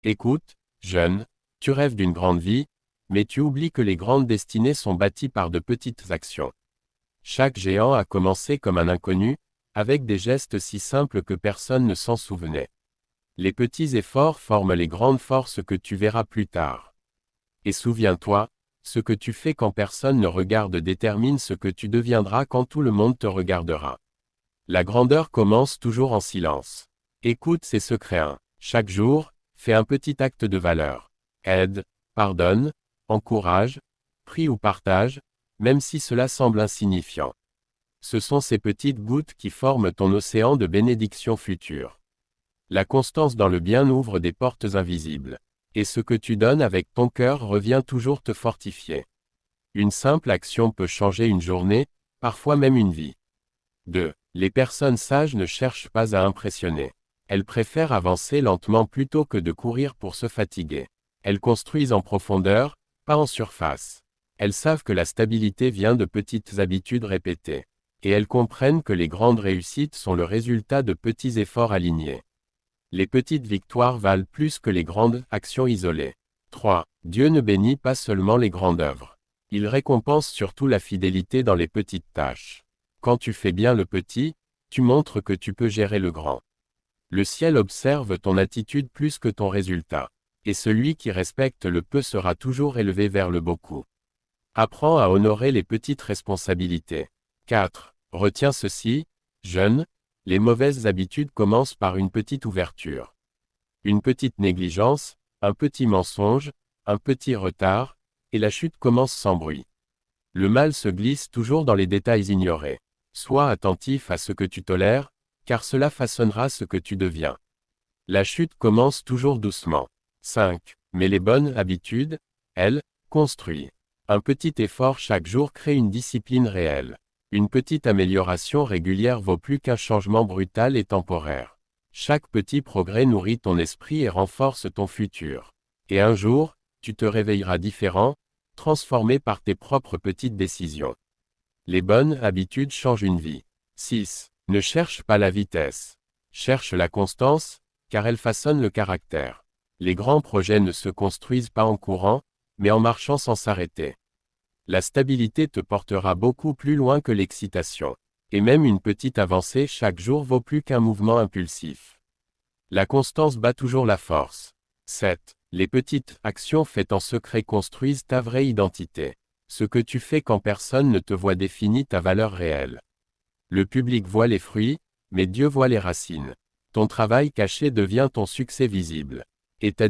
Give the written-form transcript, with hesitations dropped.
Écoute, jeune, tu rêves d'une grande vie, mais tu oublies que les grandes destinées sont bâties par de petites actions. Chaque géant a commencé comme un inconnu, avec des gestes si simples que personne ne s'en souvenait. Les petits efforts forment les grandes forces que tu verras plus tard. Et souviens-toi, ce que tu fais quand personne ne regarde détermine ce que tu deviendras quand tout le monde te regardera. La grandeur commence toujours en silence. Écoute ces secrets 1. Chaque jour, fais un petit acte de valeur. Aide, pardonne, encourage, prie ou partage, même si cela semble insignifiant. Ce sont ces petites gouttes qui forment ton océan de bénédictions futures. La constance dans le bien ouvre des portes invisibles. Et ce que tu donnes avec ton cœur revient toujours te fortifier. Une simple action peut changer une journée, parfois même une vie. 2. Les personnes sages ne cherchent pas à impressionner. Elles préfèrent avancer lentement plutôt que de courir pour se fatiguer. Elles construisent en profondeur, pas en surface. Elles savent que la stabilité vient de petites habitudes répétées. Et elles comprennent que les grandes réussites sont le résultat de petits efforts alignés. Les petites victoires valent plus que les grandes actions isolées. 3. Dieu ne bénit pas seulement les grandes œuvres. Il récompense surtout la fidélité dans les petites tâches. Quand tu fais bien le petit, tu montres que tu peux gérer le grand. Le ciel observe ton attitude plus que ton résultat. Et celui qui respecte le peu sera toujours élevé vers le beaucoup. Apprends à honorer les petites responsabilités. 4. Retiens ceci, jeune, les mauvaises habitudes commencent par une petite ouverture. Une petite négligence, un petit mensonge, un petit retard, et la chute commence sans bruit. Le mal se glisse toujours dans les détails ignorés. Sois attentif à ce que tu tolères, car cela façonnera ce que tu deviens. La chute commence toujours doucement. 5. Mais les bonnes habitudes, elles, construisent. Un petit effort chaque jour crée une discipline réelle. Une petite amélioration régulière vaut plus qu'un changement brutal et temporaire. Chaque petit progrès nourrit ton esprit et renforce ton futur. Et un jour, tu te réveilleras différent, transformé par tes propres petites décisions. Les bonnes habitudes changent une vie. 6. Ne cherche pas la vitesse. Cherche la constance, car elle façonne le caractère. Les grands projets ne se construisent pas en courant, mais en marchant sans s'arrêter. La stabilité te portera beaucoup plus loin que l'excitation. Et même une petite avancée chaque jour vaut plus qu'un mouvement impulsif. La constance bat toujours la force. 7. Les petites actions faites en secret construisent ta vraie identité. Ce que tu fais quand personne ne te voit définit ta valeur réelle. Le public voit les fruits, mais Dieu voit les racines. Ton travail caché devient ton succès visible. Et ta